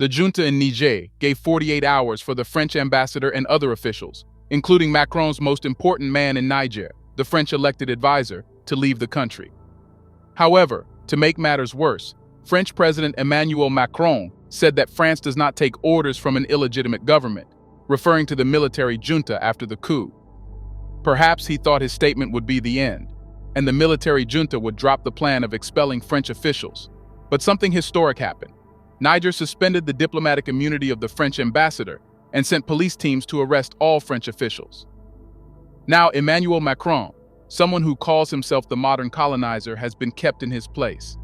The junta in Niger gave 48 hours for the French ambassador and other officials, including Macron's most important man in Niger, the French elected advisor, to leave the country. However, to make matters worse, French President Emmanuel Macron said that France does not take orders from an illegitimate government, referring to the military junta after the coup. Perhaps he thought his statement would be the end, and the military junta would drop the plan of expelling French officials. But something historic happened. Niger suspended the diplomatic immunity of the French ambassador and sent police teams to arrest all French officials. Now Emmanuel Macron, someone who calls himself the modern colonizer, has been kept in his place.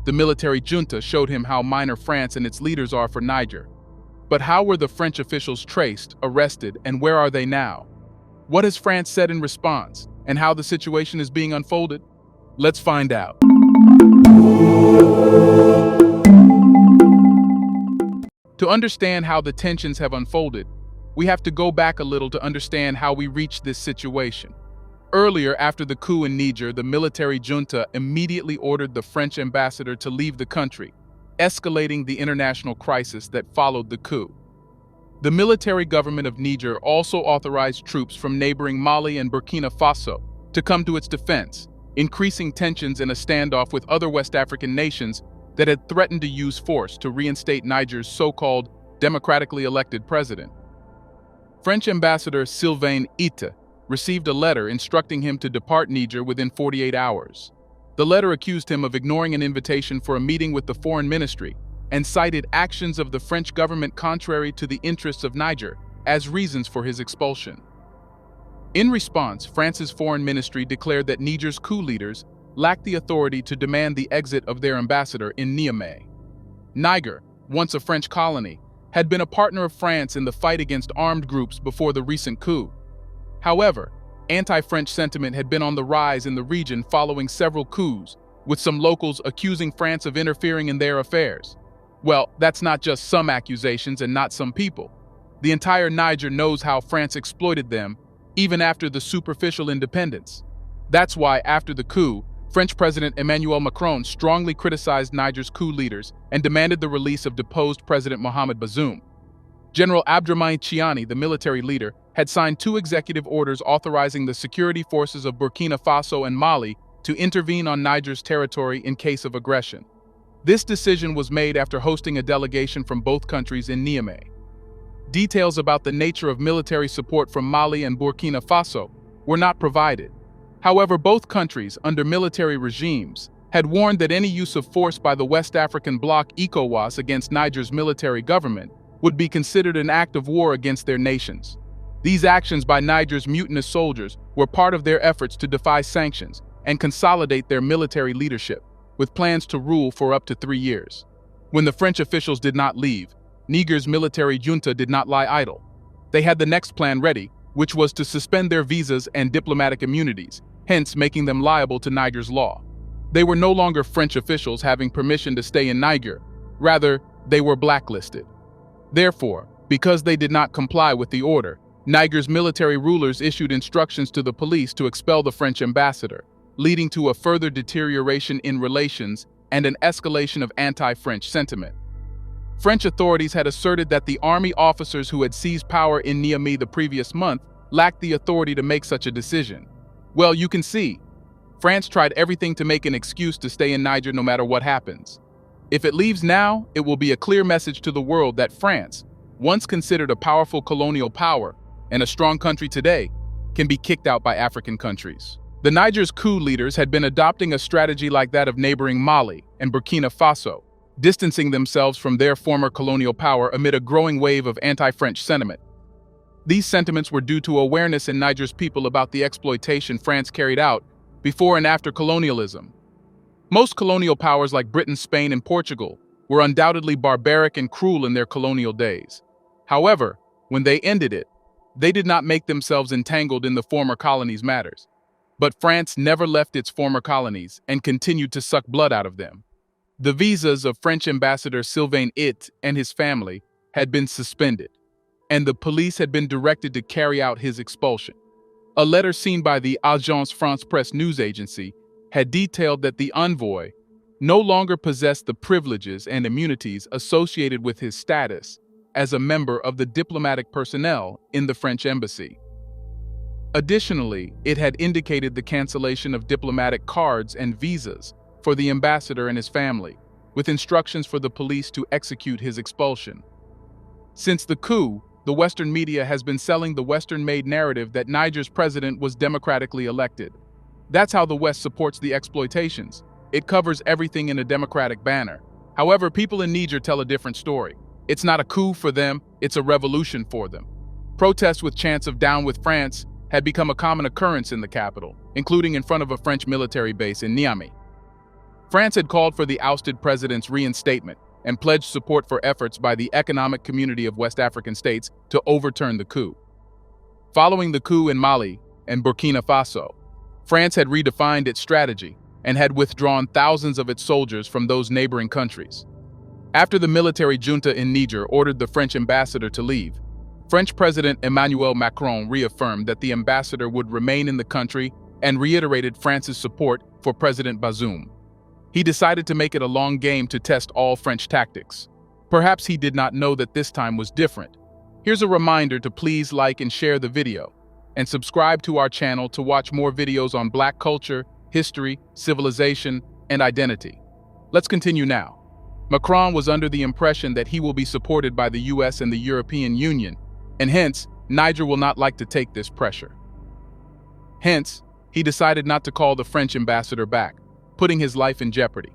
The military junta showed him how minor France and its leaders are for Niger. But how were the French officials traced, arrested, and where are they now? What has France said in response, and how the situation is being unfolded? Let's find out. To understand how the tensions have unfolded, we have to go back a little to understand how we reached this situation. Earlier, after the coup in Niger, the military junta immediately ordered the French ambassador to leave the country, escalating the international crisis that followed the coup. The military government of Niger also authorized troops from neighboring Mali and Burkina Faso to come to its defense, increasing tensions in a standoff with other West African nations that had threatened to use force to reinstate Niger's so-called democratically elected president. French Ambassador Sylvain Ite received a letter instructing him to depart Niger within 48 hours. The letter accused him of ignoring an invitation for a meeting with the foreign ministry and cited actions of the French government contrary to the interests of Niger as reasons for his expulsion. In response, France's foreign ministry declared that Niger's coup leaders lacked the authority to demand the exit of their ambassador in Niamey. Niger, once a French colony, had been a partner of France in the fight against armed groups before the recent coup. However, anti-French sentiment had been on the rise in the region following several coups, with some locals accusing France of interfering in their affairs. Well, that's not just some accusations and not some people. The entire Niger knows how France exploited them, even after the superficial independence. That's why, after the coup, French President Emmanuel Macron strongly criticized Niger's coup leaders and demanded the release of deposed President Mohamed Bazoum. General Abdourahmane Tiani, the military leader, had signed 2 executive orders authorizing the security forces of Burkina Faso and Mali to intervene on Niger's territory in case of aggression. This decision was made after hosting a delegation from both countries in Niamey. Details about the nature of military support from Mali and Burkina Faso were not provided. However, both countries, under military regimes, had warned that any use of force by the West African bloc ECOWAS against Niger's military government would be considered an act of war against their nations. These actions by Niger's mutinous soldiers were part of their efforts to defy sanctions and consolidate their military leadership, with plans to rule for up to 3 years. When the French officials did not leave, Niger's military junta did not lie idle. They had the next plan ready, which was to suspend their visas and diplomatic immunities, hence making them liable to Niger's law. They were no longer French officials having permission to stay in Niger. Rather, they were blacklisted. Therefore, because they did not comply with the order, Niger's military rulers issued instructions to the police to expel the French ambassador, leading to a further deterioration in relations and an escalation of anti-French sentiment. French authorities had asserted that the army officers who had seized power in Niamey the previous month lacked the authority to make such a decision. Well, you can see, France tried everything to make an excuse to stay in Niger no matter what happens. If it leaves now, it will be a clear message to the world that France, once considered a powerful colonial power and a strong country today, can be kicked out by African countries. The Niger's coup leaders had been adopting a strategy like that of neighboring Mali and Burkina Faso, distancing themselves from their former colonial power amid a growing wave of anti-French sentiment. These sentiments were due to awareness in Niger's people about the exploitation France carried out before and after colonialism. Most colonial powers like Britain, Spain, and Portugal were undoubtedly barbaric and cruel in their colonial days. However, when they ended it, they did not make themselves entangled in the former colonies' matters. But France never left its former colonies and continued to suck blood out of them. The visas of French Ambassador Sylvain Ite and his family had been suspended, and the police had been directed to carry out his expulsion. A letter seen by the Agence France Presse news agency had detailed that the envoy, no longer possessed the privileges and immunities associated with his status as a member of the diplomatic personnel in the French embassy. Additionally, it had indicated the cancellation of diplomatic cards and visas for the ambassador and his family, with instructions for the police to execute his expulsion. Since the coup, the Western media has been selling the Western-made narrative that Niger's president was democratically elected. That's how the West supports the exploitations. It covers everything in a democratic banner. However, people in Niger tell a different story. It's not a coup for them, it's a revolution for them. Protests with chants of "Down with France" had become a common occurrence in the capital, including in front of a French military base in Niamey. France had called for the ousted president's reinstatement and pledged support for efforts by the Economic Community of West African States to overturn the coup. Following the coup in Mali and Burkina Faso, France had redefined its strategy and had withdrawn thousands of its soldiers from those neighboring countries. After the military junta in Niger ordered the French ambassador to leave, French President Emmanuel Macron reaffirmed that the ambassador would remain in the country and reiterated France's support for President Bazoum. He decided to make it a long game to test all French tactics. Perhaps he did not know that this time was different. Here's a reminder to please like and share the video, and subscribe to our channel to watch more videos on Black culture, history, civilization, and identity. Let's continue now. Macron was under the impression that he will be supported by the US and the European Union, and hence, Niger will not like to take this pressure. Hence, he decided not to call the French ambassador back, putting his life in jeopardy.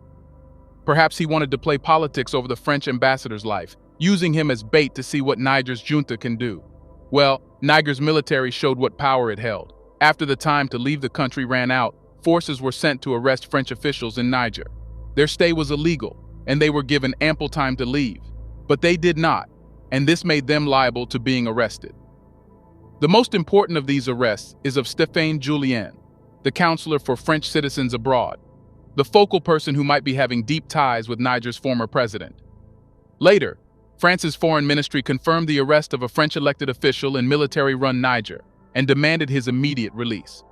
Perhaps he wanted to play politics over the French ambassador's life, using him as bait to see what Niger's junta can do. Well, Niger's military showed what power it held. After the time to leave the country ran out, forces were sent to arrest French officials in Niger. Their stay was illegal, and they were given ample time to leave. But they did not, and this made them liable to being arrested. The most important of these arrests is of Stéphane Julien, the counselor for French citizens abroad, the focal person who might be having deep ties with Niger's former president. Later, France's foreign ministry confirmed the arrest of a French elected official in military-run Niger and demanded his immediate release.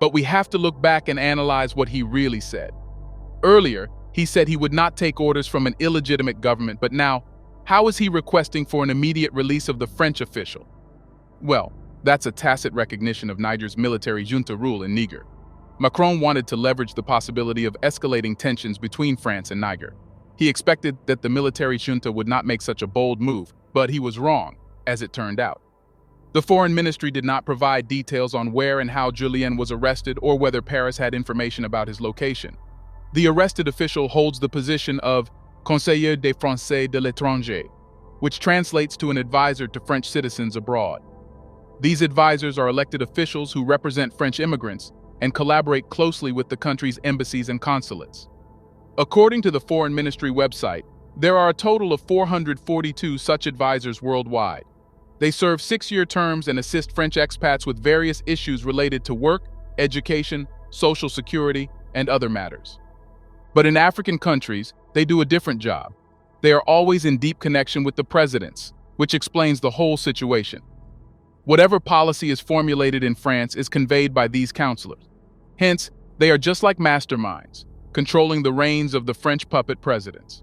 But we have to look back and analyze what he really said. Earlier, he said he would not take orders from an illegitimate government, but now, how is he requesting for an immediate release of the French official? Well, that's a tacit recognition of Niger's military junta rule in Niger. Macron wanted to leverage the possibility of escalating tensions between France and Niger. He expected that the military junta would not make such a bold move, but he was wrong, as it turned out. The foreign ministry did not provide details on where and how Julien was arrested or whether Paris had information about his location. The arrested official holds the position of Conseiller des Français de l'étranger, which translates to an advisor to French citizens abroad. These advisors are elected officials who represent French immigrants and collaborate closely with the country's embassies and consulates. According to the Foreign Ministry website, there are a total of 442 such advisors worldwide. They serve 6-year terms and assist French expats with various issues related to work, education, social security, and other matters. But in African countries, they do a different job. They are always in deep connection with the presidents, which explains the whole situation. Whatever policy is formulated in France is conveyed by these counselors. Hence, they are just like masterminds, controlling the reins of the French puppet presidents.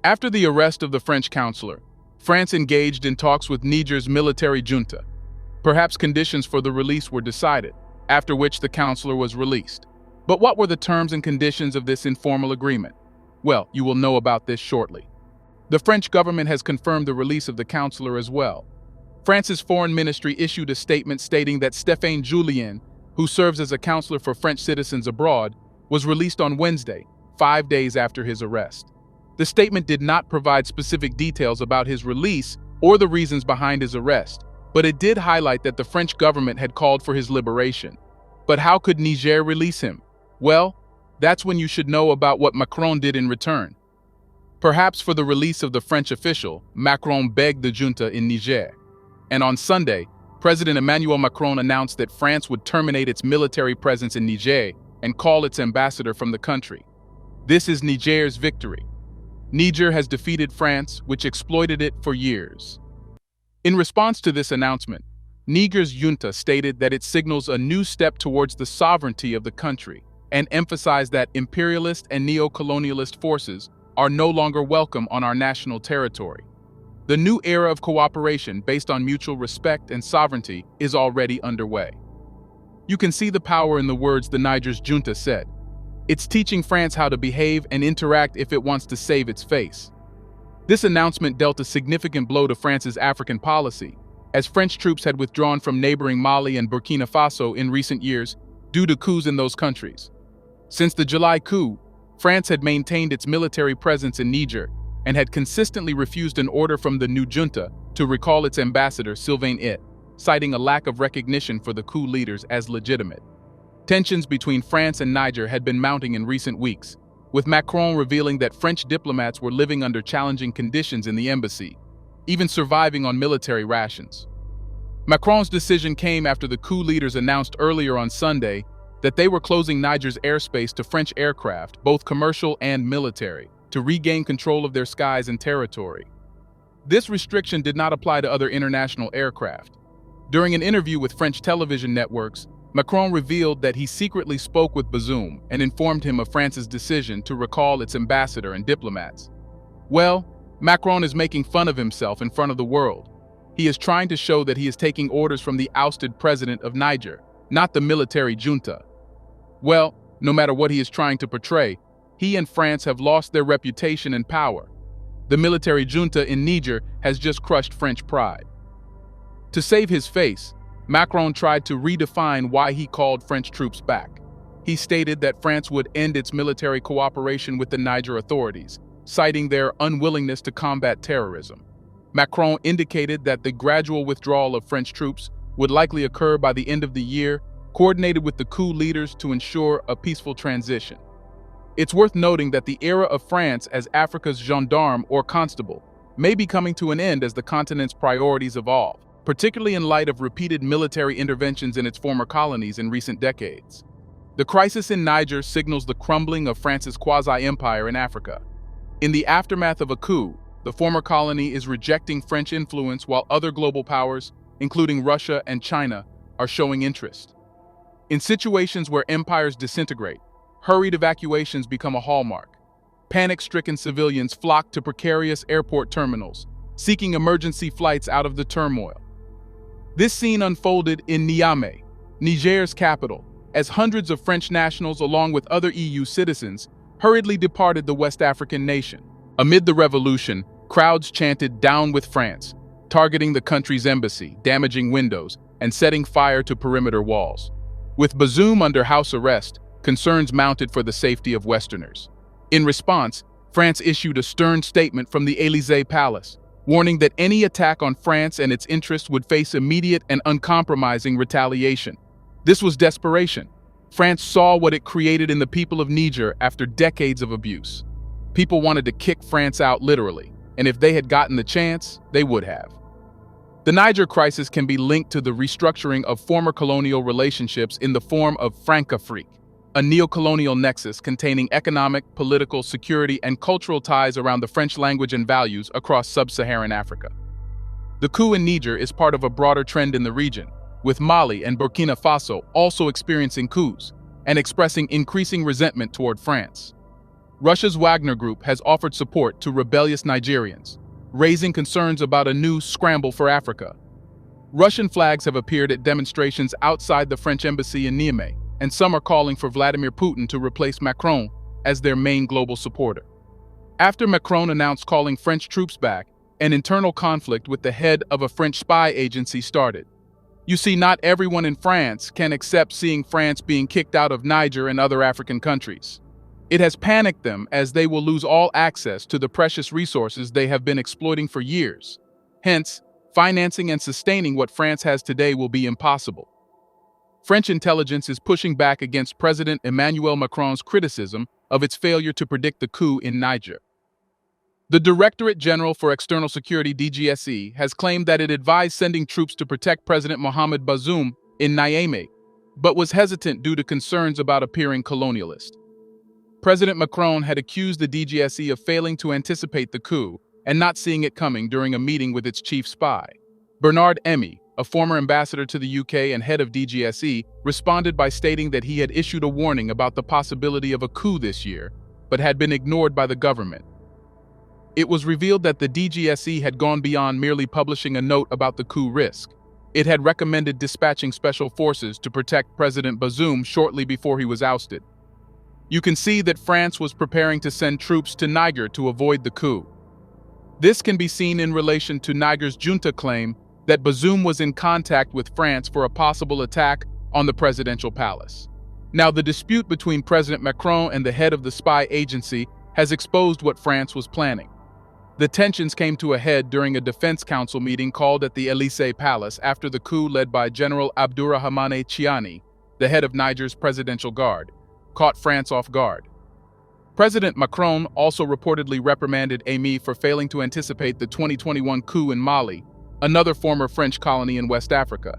After the arrest of the French counselor, France engaged in talks with Niger's military junta. Perhaps conditions for the release were decided, after which the counselor was released. But what were the terms and conditions of this informal agreement? Well, you will know about this shortly. The French government has confirmed the release of the counselor as well. France's foreign ministry issued a statement stating that Stéphane Julien, who serves as a counselor for French citizens abroad, was released on Wednesday, 5 days after his arrest. The statement did not provide specific details about his release or the reasons behind his arrest, but it did highlight that the French government had called for his liberation. But how could Niger release him? Well, that's when you should know about what Macron did in return. Perhaps for the release of the French official, Macron begged the junta in Niger. And on Sunday, President Emmanuel Macron announced that France would terminate its military presence in Niger and call its ambassador from the country. This is Niger's victory. Niger has defeated France, which exploited it for years. In response to this announcement, Niger's junta stated that it signals a new step towards the sovereignty of the country. and emphasized that imperialist and neo-colonialist forces are no longer welcome on our national territory. The new era of cooperation based on mutual respect and sovereignty is already underway. You can see the power in the words the Niger's junta said. It's teaching France how to behave and interact if it wants to save its face. This announcement dealt a significant blow to France's African policy, as French troops had withdrawn from neighboring Mali and Burkina Faso in recent years due to coups in those countries. Since the July coup, France had maintained its military presence in Niger and had consistently refused an order from the new junta to recall its ambassador Sylvain It, citing a lack of recognition for the coup leaders as legitimate. Tensions between France and Niger had been mounting in recent weeks, with Macron revealing that French diplomats were living under challenging conditions in the embassy, even surviving on military rations. Macron's decision came after the coup leaders announced earlier on Sunday that they were closing Niger's airspace to French aircraft, both commercial and military, to regain control of their skies and territory. This restriction did not apply to other international aircraft. During an interview with French television networks, Macron revealed that he secretly spoke with Bazoum and informed him of France's decision to recall its ambassador and diplomats. Well, Macron is making fun of himself in front of the world. He is trying to show that he is taking orders from the ousted president of Niger, not the military junta. Well, no matter what he is trying to portray, he and France have lost their reputation and power. The military junta in Niger has just crushed French pride. To save his face, Macron tried to redefine why he called French troops back. He stated that France would end its military cooperation with the Niger authorities, citing their unwillingness to combat terrorism. Macron indicated that the gradual withdrawal of French troops would likely occur by the end of the year, coordinated with the coup leaders to ensure a peaceful transition. It's worth noting that the era of France as Africa's gendarme or constable may be coming to an end as the continent's priorities evolve, particularly in light of repeated military interventions in its former colonies in recent decades. The crisis in Niger signals the crumbling of France's quasi-empire in Africa. In the aftermath of a coup, the former colony is rejecting French influence while other global powers, including Russia and China, are showing interest. In situations where empires disintegrate, hurried evacuations become a hallmark. Panic-stricken civilians flock to precarious airport terminals, seeking emergency flights out of the turmoil. This scene unfolded in Niamey, Niger's capital, as hundreds of French nationals along with other EU citizens hurriedly departed the West African nation. Amid the revolution, crowds chanted "Down with France," targeting the country's embassy, damaging windows, and setting fire to perimeter walls. With Bazoum under house arrest, concerns mounted for the safety of Westerners. In response, France issued a stern statement from the Élysée Palace, warning that any attack on France and its interests would face immediate and uncompromising retaliation. This was desperation. France saw what it created in the people of Niger after decades of abuse. People wanted to kick France out literally, and if they had gotten the chance, they would have. The Niger crisis can be linked to the restructuring of former colonial relationships in the form of Francafrique, a neo-colonial nexus containing economic, political, security, and cultural ties around the French language and values across sub-Saharan Africa. The coup in Niger is part of a broader trend in the region, with Mali and Burkina Faso also experiencing coups and expressing increasing resentment toward France. Russia's Wagner Group has offered support to rebellious Nigerians, raising concerns about a new scramble for Africa. Russian flags have appeared at demonstrations outside the French embassy in Niamey, and some are calling for Vladimir Putin to replace Macron as their main global supporter. After Macron announced calling French troops back, an internal conflict with the head of a French spy agency started. You see, not everyone in France can accept seeing France being kicked out of Niger and other African countries. It has panicked them as they will lose all access to the precious resources they have been exploiting for years. Hence, financing and sustaining what France has today will be impossible. French intelligence is pushing back against President Emmanuel Macron's criticism of its failure to predict the coup in Niger. The Directorate General for External Security (DGSE) has claimed that it advised sending troops to protect President Mohamed Bazoum in Niamey, but was hesitant due to concerns about appearing colonialist. President Macron had accused the DGSE of failing to anticipate the coup and not seeing it coming during a meeting with its chief spy, Bernard Emy, a former ambassador to the UK and head of DGSE, responded by stating that he had issued a warning about the possibility of a coup this year, but had been ignored by the government. It was revealed that the DGSE had gone beyond merely publishing a note about the coup risk. It had recommended dispatching special forces to protect President Bazoum shortly before he was ousted. You can see that France was preparing to send troops to Niger to avoid the coup. This can be seen in relation to Niger's junta claim that Bazoum was in contact with France for a possible attack on the presidential palace. Now, the dispute between President Macron and the head of the spy agency has exposed what France was planning. The tensions came to a head during a Defense Council meeting called at the Élysée Palace after the coup led by General Abdourahmane Chiani, the head of Niger's presidential guard, caught France off guard. President Macron also reportedly reprimanded Amy for failing to anticipate the 2021 coup in Mali, another former French colony in West Africa.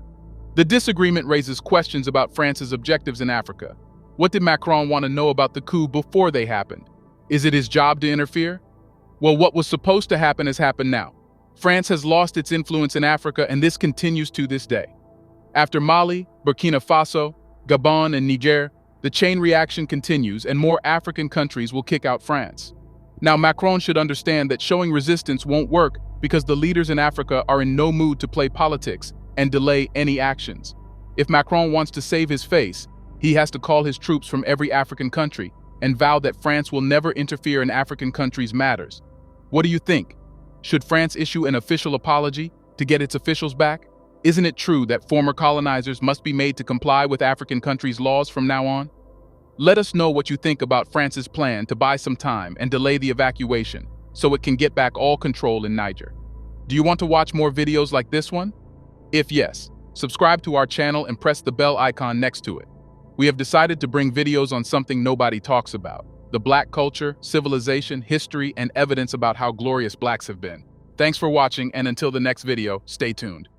The disagreement raises questions about France's objectives in Africa. What did Macron want to know about the coup before they happened? Is it his job to interfere? Well, what was supposed to happen has happened now. France has lost its influence in Africa, and this continues to this day. After Mali, Burkina Faso, Gabon, and Niger, the chain reaction continues, and more African countries will kick out France. Now, Macron should understand that showing resistance won't work because the leaders in Africa are in no mood to play politics and delay any actions. If Macron wants to save his face, he has to call his troops from every African country and vow that France will never interfere in African countries' matters. What do you think? Should France issue an official apology to get its officials back? Isn't it true that former colonizers must be made to comply with African countries' laws from now on? Let us know what you think about France's plan to buy some time and delay the evacuation so it can get back all control in Niger. Do you want to watch more videos like this one? If yes, subscribe to our channel and press the bell icon next to it. We have decided to bring videos on something nobody talks about: the Black culture, civilization, history, and evidence about how glorious Blacks have been. Thanks for watching, and until the next video, stay tuned.